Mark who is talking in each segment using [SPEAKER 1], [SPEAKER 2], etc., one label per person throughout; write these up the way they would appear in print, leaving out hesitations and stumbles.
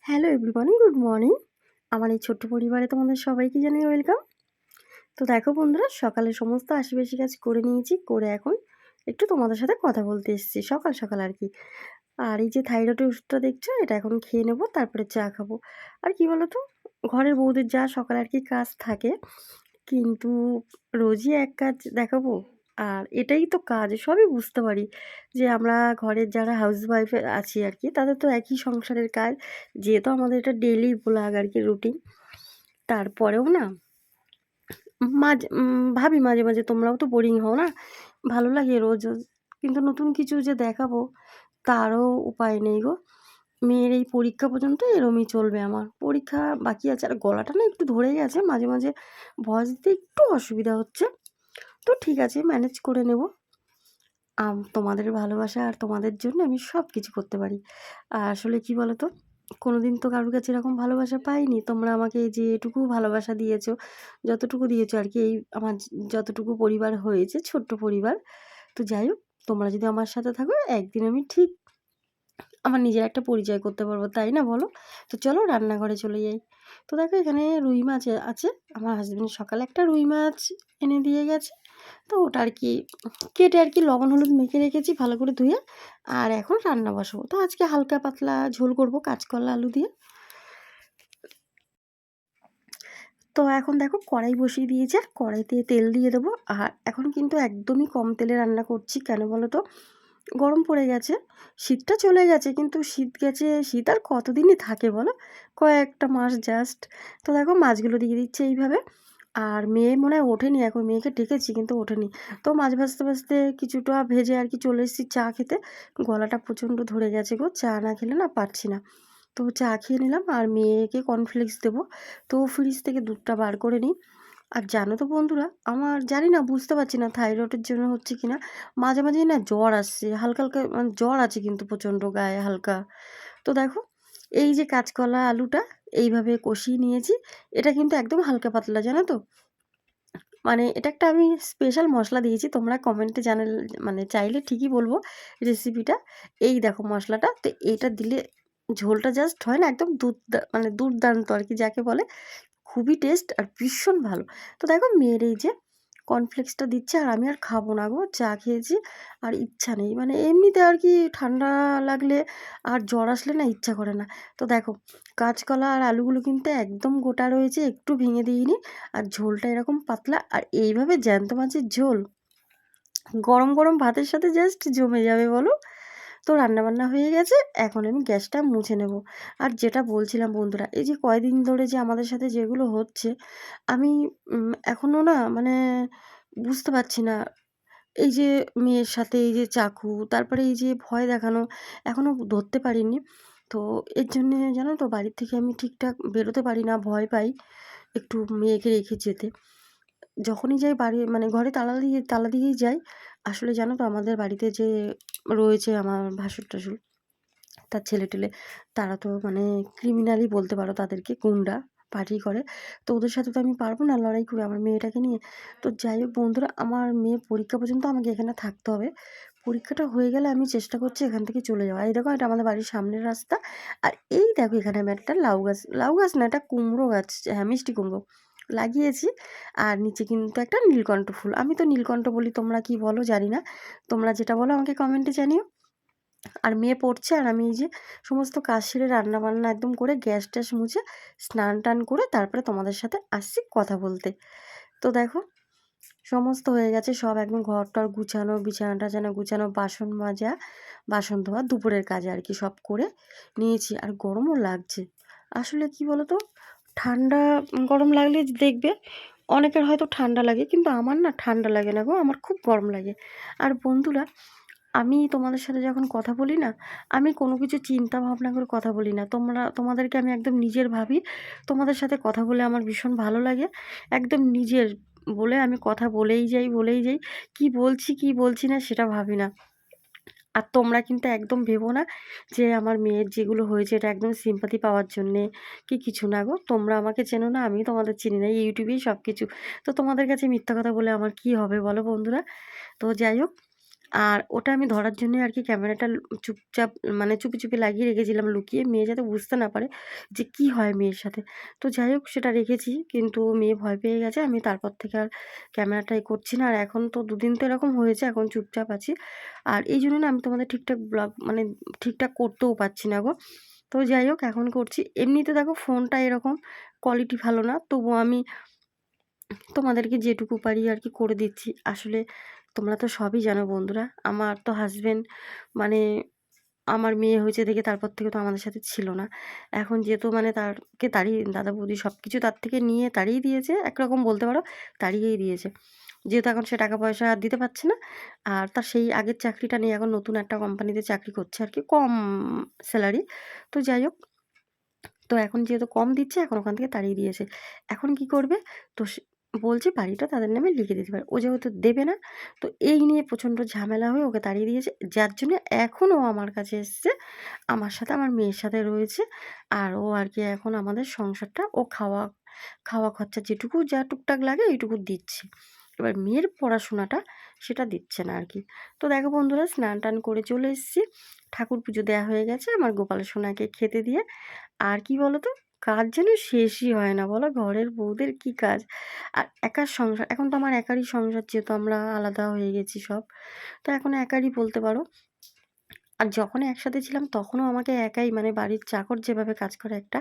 [SPEAKER 1] Hello everyone, good morning. আমার এই ছোট্ট পরিবারে তোমাদের সবাইকে জানাই ওয়েলকাম। তো দেখো বন্ধুরা, সকালে সমস্ত আশি কাজ করে নিয়েছি, করে এখন একটু তোমাদের সাথে কথা বলতে এসেছি, সকাল সকাল আর কি। আর এই যে থাইরয়েডের ওষুধটা দেখছো, এটা এখন খেয়ে নেবো, তারপরে চা খাবো। আর কি বলো তো, ঘরের বউদের যা সকালে আর কি কাজ থাকে, কিন্তু রোজই এক কাজ দেখাবো। আর এটাই তো কাজ, সবই বুঝতে পারি যে আমরা ঘরের যারা হাউসওয়াইফ আছি আর কি, তাদের তো একই সংসারের কাজ, যেহেতু আমাদের এটা ডেইলি ব্লগ আর কি, রুটিন। তারপরেও না ভাবি মাঝে মাঝে তোমরাও তো বোরিং হও না, ভালো লাগে রোজ রোজ, কিন্তু নতুন কিছু যে দেখাবো তারও উপায় নেই গো। মেয়ের এই পরীক্ষা পর্যন্ত এরমই চলবে, আমার পরীক্ষা বাকি আছে। আর গলাটা না একটু ধরে গেছে, মাঝে মাঝে ভয়েস দিতে একটু অসুবিধা হচ্ছে, তো ঠিক আছে, ম্যানেজ করে নেব। তোমাদের ভালোবাসা আর তোমাদের জন্য আমি সব কিছু করতে পারি। আর আসলে কি বলো তো, কোনোদিন তো কারোর কাছে এরকম ভালোবাসা পাইনি। তোমরা আমাকে যেটুকু ভালোবাসা দিয়েছো, যতটুকু দিয়েছো আর কি, এই আমার যতটুকু পরিবার হয়েছে, ছোট্ট পরিবার। তো যাই হোক, তোমরা যদি আমার সাথে থাকো, একদিন আমি ঠিক আমার নিজের একটা পরিচয় করতে পারবো, তাই না বলো? তো চলো রান্নাঘরে চলে যাই। তো দেখো, এখানে রুই মাছ আছে। আমার হাজবেন্ড সকালে একটা রুই মাছ এনে দিয়ে গেছে, তো ওটা আর কি কেটে আর কি লবণ হলুদ মেখে রেখেছি ভালো করে ধুয়ে। আর এখন রান্না বসাবো, তো আজকে হালকা পাতলা ঝোল করবো কাঁচকলা আলু দিয়ে। তো এখন দেখো কড়াই বসিয়ে দিয়েছে, আর কড়াইতে তেল দিয়ে দেবো। আর এখন কিন্তু একদমই কম তেলে রান্না করছি, কেন বলো তো, গরম পড়ে গেছে। শীতটা চলে গেছে, কিন্তু শীত গেছে, শীত আর কতদিনই থাকে বলো, কয়েকটা মাস জাস্ট। তো দেখো মাছগুলো দিয়ে দিচ্ছে এইভাবে। আর মেয়ে মনে হয় ওঠেনি, এখন মেয়েকে ডেকেছি কিন্তু ওঠেনি। তো মাছ ভাজতে ভাজতে কিছুটা ভেজে আর কি চলে এসেছি চা খেতে। গলাটা প্রচণ্ড ধরে গেছে গো, চা না খেলে না পারছি না। তো চা খেয়ে নিলাম, আর মেয়েকে কর্নফ্লেক্স দেবো। তো ফ্রিজ থেকে দুধটা বার করে নিই। আর জানো তো বন্ধুরা, আমার জানি না, বুঝতে পারছি না থাইরয়েডের জন্য হচ্ছে কি না, মাঝে মাঝেই না জ্বর আসছে, হালকা হালকা মানে জ্বর আছে কিন্তু প্রচণ্ড গায়ে হালকা। তো দেখো, এই যে কাঁচকলা আলুটা এইভাবে কষিয়ে নিয়েছি, এটা কিন্তু একদম হালকা পাতলা, জানো তো। মানে এটা একটা আমি স্পেশাল মশলা দিয়েছি, তোমরা কমেন্টে জানালে, মানে চাইলে ঠিকই বলবো রেসিপিটা। এই দেখো মশলাটা, তো এইটা দিলে ঝোলটা জাস্ট হয় না, একদম মানে দুর্দান্ত আর কি যাকে বলে, খুবই টেস্ট আর ভীষণ ভালো। তো দেখো মেয়ের এই যে কর্নফ্লেক্সটা দিচ্ছে, আর আমি আর খাবো না গো, চা খেয়েছি। আর ইচ্ছা নেই, মানে এমনিতে আর কি ঠান্ডা লাগলে আর জ্বর আসলে না ইচ্ছা করে না। তো দেখো, কাঁচকলা আর আলুগুলো কিন্তু একদম গোটা রয়েছে, একটু ভেঙে দিইনি। আর ঝোলটা এরকম পাতলা, আর এইভাবে জ্যান্ত মাছের ঝোল গরম গরম ভাতের সাথে জাস্ট জমে যাবে বলো। তো রান্নাবান্না হয়ে গেছে, এখন আমি গ্যাসটা মুছে নেব। আর যেটা বলছিলাম বন্ধুরা, এই যে কয়দিন ধরে যে আমাদের সাথে যেগুলো হচ্ছে, আমি এখনও না মানে বুঝতে পারছি না। এই যে মেয়ের সাথে এই যে চাকু, তারপরে এই যে ভয় দেখানো, এখনও ধরতে পারিনি। তো এর জন্যে জানো তো, বাড়ির থেকে আমি ঠিকঠাক বেরোতে পারি না, ভয় পাই একটু মেয়েকে রেখে যেতে। যখনই যাই বাড়ি, মানে ঘরে তালা দিয়েই যাই। আসলে জানো তো, আমাদের বাড়িতে যে রয়েছে আমার ভাসুর-টাসুর, তার ছেলে-টেলে, তারা তো মানে ক্রিমিনালই বলতে পারো তাদেরকে, গুন্ডা পার্টি করে। তো ওদের সাথে তো আমি পারবো না লড়াই করে আমার মেয়েটাকে নিয়ে। তো যাই হোক বন্ধুরা, আমার মেয়ের পরীক্ষা পর্যন্ত আমাকে এখানে থাকতে হবে। পরীক্ষাটা হয়ে গেলে আমি চেষ্টা করছি এখান থেকে চলে যাওয়া। এই দেখো, এটা আমাদের বাড়ির সামনের রাস্তা। আর এই দেখো, এখানে আমি একটা লাউ গাছ না, এটা কুমড়ো গাছ, হ্যাঁ মিষ্টি কুমড়ো লাগিয়েছি। আর নিচে কিন্তু একটা নীলকণ্ঠ ফুল, আমি তো নীলকণ্ঠ বলি, তোমরা কি বলো জানি না। তোমরা যেটা বলো আমাকে কমেন্টে জানিও। আর মেয়ে পড়ছে, আর আমি এই যে সমস্ত কাজ সেরে রান্নাবান্না একদম করে গ্যাস ট্যাস মুছে স্নান টান করে তারপরে তোমাদের সাথে আসছি কথা বলতে। তো দেখো, সমস্ত হয়ে গেছে সব, একদম ঘর টর গুছানো, বিছানা টাছানা গুছানো, বাসন মাজা, বাসন ধোয়া, দুপুরের কাজে আর কি সব করে নিয়েছি। আর গরমও লাগছে। আসলে কি বলো তো, ঠান্ডা গরম লাগলে দেখবে অনেকের হয়তো ঠান্ডা লাগে, কিন্তু আমার না ঠান্ডা লাগে না গো, আমার খুব গরম লাগে। আর বন্ধুরা, আমি তোমাদের সাথে যখন কথা বলি না, আমি কোনো কিছু চিন্তা ভাবনা করে কথা বলি না। তোমাদেরকে আমি একদম নিজের ভাবি। তোমাদের সাথে কথা বলে আমার ভীষণ ভালো লাগে, একদম নিজের বলে আমি কথা বলেই যাই। কি বলছি না সেটা ভাবি না। আর তোমরা কিন্তু একদম ভেবো না যে আমার মেয়ের যেগুলো হয়েছে এটা একদম সিম্পাথি পাওয়ার জন্যে কি কিছু না গো। তোমরা আমাকে চেনো না, আমি তোমাদের চিনি না, ইউটিউবেই সব কিছু। তো তোমাদের কাছে মিথ্যা কথা বলে আমার কি হবে বলো বন্ধুরা। তো যাই হোক, আর ওটা আমি ধরার জন্যই আর কি ক্যামেরাটা চুপচাপ মানে চুপি, চুপি লাগিয়ে রেখেছিলাম লুকিয়ে, মেয়ে যাতে বুঝতে না পারে যে কি হয় মেয়ের সাথে। তো যাই হোক সেটা রেখেছি, কিন্তু মেয়ে ভয় পেয়ে গেছে। আমি তারপর থেকে আর ক্যামেরাটা করছি না। আর এখন তো ২ দিন তো এরকম হয়েছে, এখন চুপচাপ আছি। আর এইজন্য না আমি তোমাদের ঠিকঠাক ব্লগ মানে ঠিকঠাক করতেও পারছি না গো। তো যাই হোক এখন করছি। এমনিতে দেখো ফোনটা এরকম কোয়ালিটি ভালো না, তবুও আমি তোমাদেরকে যেটুকু পারি আর কি করে দিচ্ছি। আসলে তোমরা তো সবই জানো বন্ধুরা, আমার তো হাসব্যান্ড মানে আমার মেয়ে হয়েছে দেখে তারপর থেকে তো আমাদের সাথে ছিল না। এখন যেহেতু মানে তারকে তাড়িয়ে দাদা বৌদি সব কিছু তার থেকে নিয়ে তাড়িয়ে দিয়েছে, একরকম বলতে পারো তাড়িয়েই দিয়েছে। যেহেতু এখন সে টাকা পয়সা দিতে পারছে না, আর তার সেই আগের চাকরিটা নিয়ে এখন নতুন একটা কোম্পানিতে চাকরি করছে আর কি, কম স্যালারি। তো যাই হোক, তো এখন যেহেতু কম দিচ্ছে, এখন ওখান থেকে তাড়িয়ে দিয়েছে। এখন কি করবে? তো বলছে বাড়িটা তাদের নামে লিখে দিতে পারে। ও যেহেতু দেবে না, তো এই নিয়ে প্রচণ্ড ঝামেলা হয়ে ওকে তাড়িয়ে দিয়েছে। যার জন্য এখন ও আমার কাছে এসছে। আমার সাথে আমার মেয়ের সাথে রয়েছে। আর ও আর কি এখন আমাদের সংসারটা ও খাওয়া খরচা যেটুকু যা টুকটাক লাগে এইটুকু দিচ্ছে। এবার মেয়ের পড়াশোনাটা সেটা দিচ্ছে না আর কি। তো দেখো বন্ধুরা, স্নান-টান করে চলে এসেছি। ঠাকুর পুজো দেওয়া হয়ে গেছে আমার গোপাল সোনাকে খেতে দিয়ে। আর কি বলো তো, কাজ যেন শেষই হয় না বলো, ঘরের বউদের কি কাজ। আর একার সংসার, এখন তো আমার একারই সংসার, যেহেতু আমরা আলাদা হয়ে গেছি সব। তো এখন একারই বলতে পারো। আর যখন একসাথে ছিলাম তখনও আমাকে একাই মানে বাড়ির চাকর যেভাবে কাজ করে একটা,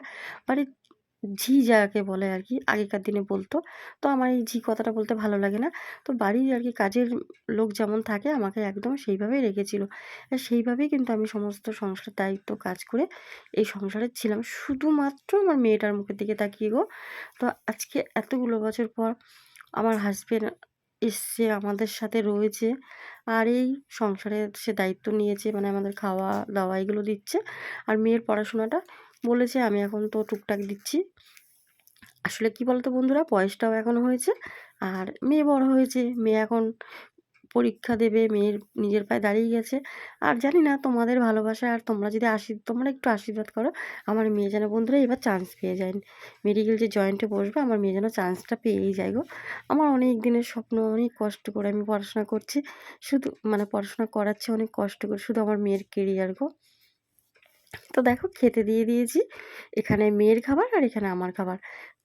[SPEAKER 1] বাড়ির ঝি যাকে বলে আর কি, আগেকার দিনে বলতো। তো আমার এই ঝি কথাটা বলতে ভালো লাগে না। তো বাড়ির আর কি কাজের লোক যেমন থাকে আমাকে একদম সেইভাবেই রেখেছিল। আর সেইভাবেই কিন্তু আমি সমস্ত সংসারের দায়িত্ব কাজ করে এই সংসারে ছিলাম, শুধুমাত্র আমার মেয়েটার মুখের দিকে তাকিয়ে গো। তো আজকে এতগুলো বছর পর আমার হাসব্যান্ড এসছে, আমাদের সাথে রয়েছে। আর এই সংসারের সে দায়িত্ব নিয়েছে, মানে আমাদের খাওয়া-দাওয়া এগুলো দিচ্ছে। আর মেয়ের পড়াশোনাটা বলেছে আমি এখন তো টুকটাক দিচ্ছি। আসলে কি বলতো বন্ধুরা, বয়সটাও এখন হয়েছে। আর মেয়ে বড় হয়েছে, মেয়ে এখন পরীক্ষা দেবে, মেয়ের নিজের পায়ে দাঁড়িয়ে গেছে। আর জানি না তোমাদের ভালোবাসা, আর তোমরা যদি তোমরা একটু আশীর্বাদ করো আমার মেয়ে যেন বন্ধুরা এবার চান্স পেয়ে যায়, মেডিকেল যে জয়েন্টে বসবে, আমার মেয়ে যেন চান্সটা পেয়েই যায় গো। আমার অনেক দিনের স্বপ্ন, অনেক কষ্ট করে আমি পড়াশোনা করছি, শুধু মানে পড়াশোনা করাচ্ছি অনেক কষ্ট করে, শুধু আমার মেয়ের কেরিয়ার গো। তো দেখো খেতে দিয়ে দিয়েছি, এখানে মেয়ের খাবার আর এখানে আমার খাবার।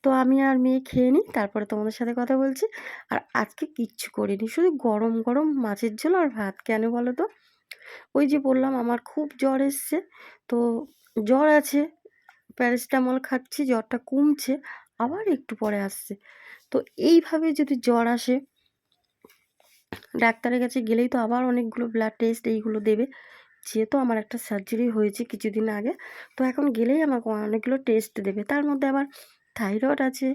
[SPEAKER 1] তো আমি আর মেয়ে খেয়ে নিই, তারপরে তোমাদের সাথে কথা বলছি। আর আজকে কিচ্ছু করিনি, শুধু গরম গরম মাছের ঝোল আর ভাত। কেন বলো তো? ওই যে বললাম আমার খুব জ্বর এসছে। তো জ্বর আছে, প্যারাসিটামল খাচ্ছি, জ্বরটা কমছে, আবার একটু পরে আসছে। তো এইভাবে যদি জ্বর আসে, ডাক্তারের কাছে গেলেই তো আবার অনেকগুলো ব্লাড টেস্ট এইগুলো দেবে। যেহেতু আমার একটা সার্জারি হয়েছে কিছুদিন আগে, তো এখন গেলেই আমাকে অনেকগুলো টেস্ট দেবে। তার মধ্যে আবার থাইরয়েড আছে,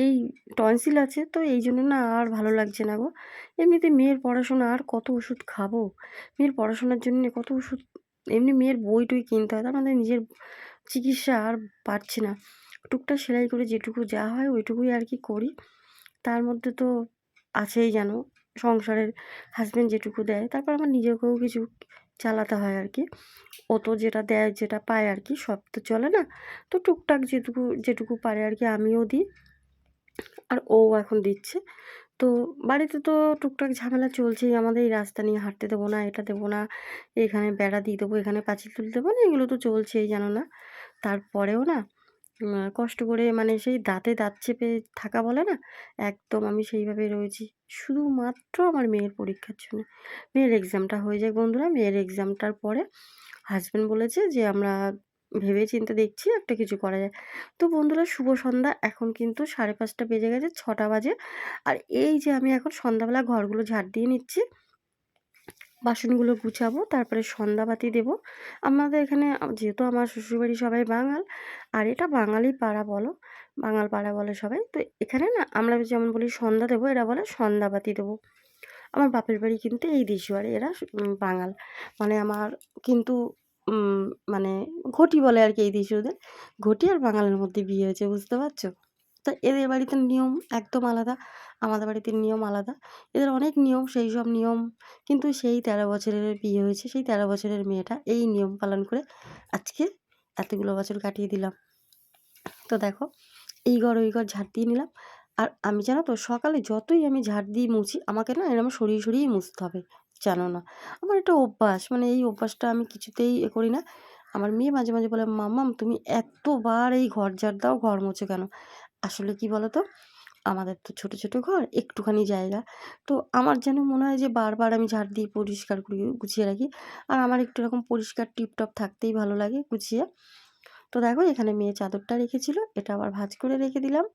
[SPEAKER 1] এই টনসিল আছে। তো এই জন্য না আর ভালো লাগছে না গো। এমনিতে মেয়ের পড়াশোনা, আর কত ওষুধ খাবো? মেয়ের পড়াশোনার জন্য কত ওষুধ, এমনি মেয়ের বই-টই কিনতে হয়, তার মধ্যে নিজের চিকিৎসা আর পারছি না। টুকটাক সেলাই করে যেটুকু যা হয় ওইটুকুই আর কি করি। তার মধ্যে তো আছেই জানো সংসারের হাসব্যান্ড যেটুকু দেয়, তারপর আমার নিজেকেও কিছু চালাতে হয় আর কি। ও তো যেটা দেয় যেটা পায় আর কি, সব তো চলে না। তো টুকটাক যেটুকু যেটুকু পারে আর কি আমিও দিই, আর ও এখন দিচ্ছে। তো বাড়িতে তো টুকটাক ঝামেলা চলছেই আমাদের, এই রাস্তা নিয়ে হাঁটতে দেবো না, এটা দেবো না, এখানে বেড়া দিয়ে দেবো, এখানে পাঁচিল তুলে দেবো না, এগুলো তো চলছেই জানো না। তারপরেও না কষ্ট করে মানে সেই দাঁতে দাঁত চেপে থাকা বলে না, একদম আমি সেইভাবেই রয়েছি, শুধুমাত্র আমার মেয়ের পরীক্ষার জন্য। মেয়ের এক্সামটা হয়ে যাক বন্ধুরা, মেয়ের এক্সামটার পরে হাসব্যান্ড বলেছে যে আমরা ভেবে চিন্তে দেখছি একটা কিছু করা যায়। তো বন্ধুরা শুভ সন্ধ্যা, এখন কিন্তু 5:30 বেজে গেছে, 6টা বাজে। আর এই যে আমি এখন সন্ধ্যাবেলা ঘরগুলো ঝাড় দিয়ে নিচ্ছি, বাসনগুলো গুছাবো, তারপরে সন্ধ্যাবাতি দেবো। আমাদের এখানে যেহেতু আমার শ্বশুরবাড়ি সবাই বাঙাল, আর এটা বাঙালি পাড়া বলো, বাঙাল পাড়া বলে সবাই। তো এখানে না আমরা যেমন বলি সন্ধ্যা দেবো, এরা বলে সন্ধ্যাবাতি দেবো। আমার বাপের বাড়ি কিন্তু এই দেশুয়ারে, এরা বাঙাল। মানে আমার কিন্তু মানে ঘটি বলে আর কি এই দেশীয়দের। ঘটি আর বাঙালির মধ্যে বিয়ে হয়েছে, বুঝতে পারছো? তো এদের বাড়িতে নিয়ম একদম আলাদা, আমাদের বাড়িতে নিয়ম আলাদা। এদের অনেক নিয়ম, সেই সব নিয়ম কিন্তু সেই 13 বছরের বিয়ে হয়েছে, সেই 13 বছরের মেয়েটা এই নিয়ম পালন করে আজকে এতগুলো বছর কাটিয়ে দিলাম। তো দেখো এই ঘর ওই ঘর ঝাড় দিয়ে নিলাম। আর আমি জানো তো সকালে যতই আমি ঝাড় দিয়ে মুছি, আমাকে না এরকম সরিয়ে সরিয়েই মুছতে হবে, জানো না। আমার এটা অভ্যাস, মানে এই অভ্যাসটা আমি কিছুতেই করি না। আমার মেয়ে মাঝে, মাঝে বলে, "মাম্মাম তুমি এতবার এই ঘর ঝাড় দাও, ঘর মোছো কেন?" আসলে কি বলো তো? আমাদের তো ছোট, ছোট ঘর, একটুখানি জায়গা। তো আমার যেন মনে হয় যে বারবার আমি ঝাড় দিয়ে পরিষ্কার করি, গুছিয়ে রাখি। আর আমার একটু এরকম পরিষ্কার টিপটপ থাকতেই ভালো লাগে গুছিয়ে। তো দেখো এখানে মেয়ে চাদরটা রেখেছিল, এটা আবার ভাঁজ করে রেখে দিলাম।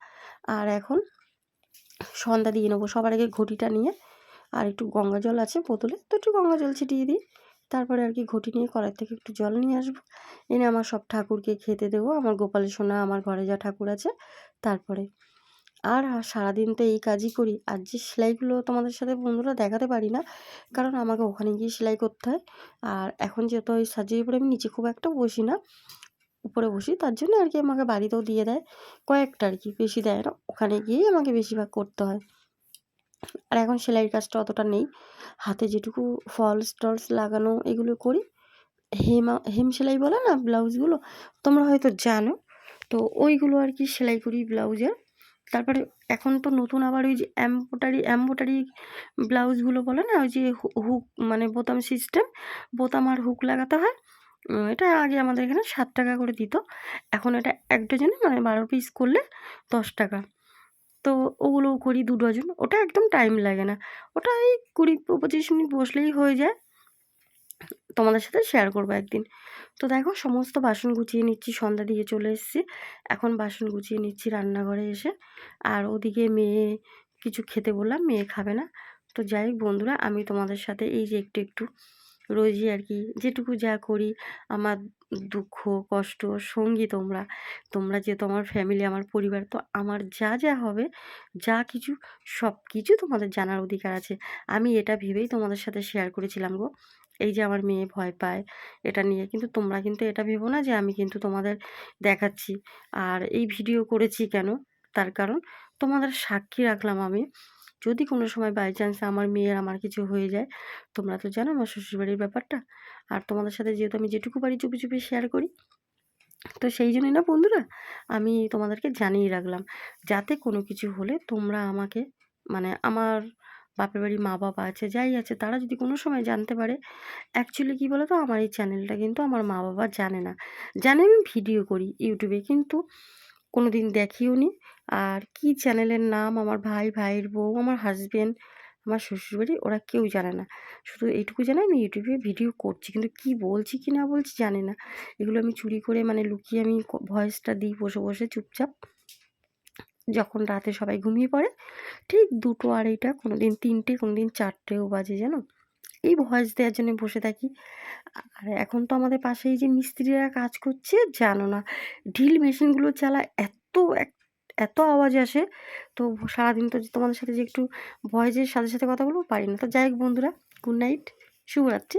[SPEAKER 1] আর এখন সন্ধ্যা দিয়ে নেবো। সবার আগে ঘটিটা নিয়ে, আর একটু গঙ্গা জল আছে বোতলে, তো একটু গঙ্গা জল ছিটিয়ে দিই। তারপরে আর কি ঘটি নিয়ে কড়াই থেকে একটু জল নিয়ে আসবো। এনে আমার সব ঠাকুরকে খেতে দেবো, আমার গোপাল সোনা, আমার ঘরে যা ঠাকুর আছে। তারপরে আর সারাদিন তো এই কাজই করি। আর যে সেলাইগুলো তোমাদের সাথে বন্ধুরা দেখাতে পারি না, কারণ আমাকে ওখানে গিয়ে সেলাই করতে হয়। আর এখন যেহেতু ওই সার্জারির পরে আমি নিচে খুব একটা বসি না, উপরে বসি, তার জন্য আর কি আমাকে বাড়িতেও দিয়ে দেয় কয়েকটা, আর কি বেশি দেয় না, ওখানে গিয়েই আমাকে বেশিরভাগ করতে হয়। আর এখন সেলাইয়ের কাজটা অতটা নেই, হাতে যেটুকু ফলস টলস লাগানো এগুলো করি। হেম সেলাই বলে না ব্লাউজগুলো, তোমরা হয়তো জানো। তো ওইগুলো আর কি সেলাই করি ব্লাউজের। তারপরে এখন তো নতুন আবার ওই যে এম্বোটারি ব্লাউজগুলো বলে না, ওই যে হুক, মানে বোতাম সিস্টেম, বোতাম আর হুক লাগাতে হয়। এটা আগে আমাদের এখানে 7 টাকা করে দিত, এখন এটা এক ডজনে মানে 12 পিস করলে 10 টাকা। তো ওগুলোও করি 2 ডজন, ওটা একদম টাইম লাগে না, ওটা এই 20-25 মিনিট বসলেই হয়ে যায়। তোমাদের সাথে শেয়ার করবো একদিন। তো দেখো সমস্ত বাসন গুছিয়ে নিচ্ছি, সন্ধ্যা দিয়ে চলে এসেছি, এখন বাসন গুছিয়ে নিচ্ছি রান্নাঘরে এসে। আর ওদিকে মেয়ে কিছু খেতে বললাম, মেয়ে খাবে না। তো যাই হোক বন্ধুরা, আমি তোমাদের সাথে এই যে একটু একটু রোজই আর কি যেটুকু যা করি, আমার দুঃখ কষ্ট সঙ্গী তোমরা, তোমরা যেহেতু আমার ফ্যামিলি, আমার পরিবার, তো আমার যা যা হবে, যা কিছু, সব কিছু তোমাদের জানার অধিকার আছে। আমি এটা ভেবেই তোমাদের সাথে শেয়ার করেছিলাম গো, এই যে আমার মেয়ে ভয় পায় এটা নিয়ে, কিন্তু তোমরা কিন্তু এটা ভেবো না যে আমি কিন্তু তোমাদের দেখাচ্ছি। আর এই ভিডিও করেছি কেন, তার কারণ তোমাদের সাক্ষী রাখলাম আমি। যদি কোনো সময় বাই চান্স আমার মেয়ের আমার কিছু হয়ে যায়, তোমরা তো জানো আমার শ্বশুরবাড়ির ব্যাপারটা। আর তোমাদের সাথে যেহেতু আমি যেটুকু পারি চুপি চুপি শেয়ার করি, তো সেই জন্যই না বন্ধুরা, আমি তোমাদেরকে জানিয়ে রাখলাম, যাতে কোনো কিছু হলে তোমরা আমাকে, মানে আমার বাপের বাড়ি মা বাবা আছে, যাই আছে, তারা যদি কোনো সময় জানতে পারে। অ্যাকচুয়ালি কী বলো তো, আমার এই চ্যানেলটা কিন্তু আমার মা বাবা জানে না। জানে আমি ভিডিও করি ইউটিউবে, কিন্তু কোনো দিন দেখিও নি। আর কি চ্যানেলের নাম, আমার ভাই, ভাইয়ের বউ, আমার হাসবেন্ড, আমার শ্বশুরবাড়ি, ওরা কেউ জানে না। শুধু এইটুকু জানে আমি ইউটিউবে ভিডিও করছি, কিন্তু কি বলছি কি না বলছি জানে না। এগুলো আমি চুরি করে, মানে লুকিয়ে আমি ভয়েসটা দিই বসে বসে চুপচাপ, যখন রাতে সবাই ঘুমিয়ে পড়ে। ঠিক 2টো 2:30, কোনো দিন 3টে, কোনো দিন 4টেও বাজে জানো, এই ভয়েস দেওয়ার জন্য বসে থাকি। আর এখন তো আমাদের পাশে এই যে মিস্ত্রিরা কাজ করছে, জানো না, ড্রিল মেশিনগুলো চালায়, এত আওয়াজ আসে। তো সারাদিন তো যে তোমাদের সাথে যে একটু ভয়েসের সাথে সাথে কথা বলবো পারি না। তো যাই হোক বন্ধুরা, গুড নাইট, শুভরাত্রি।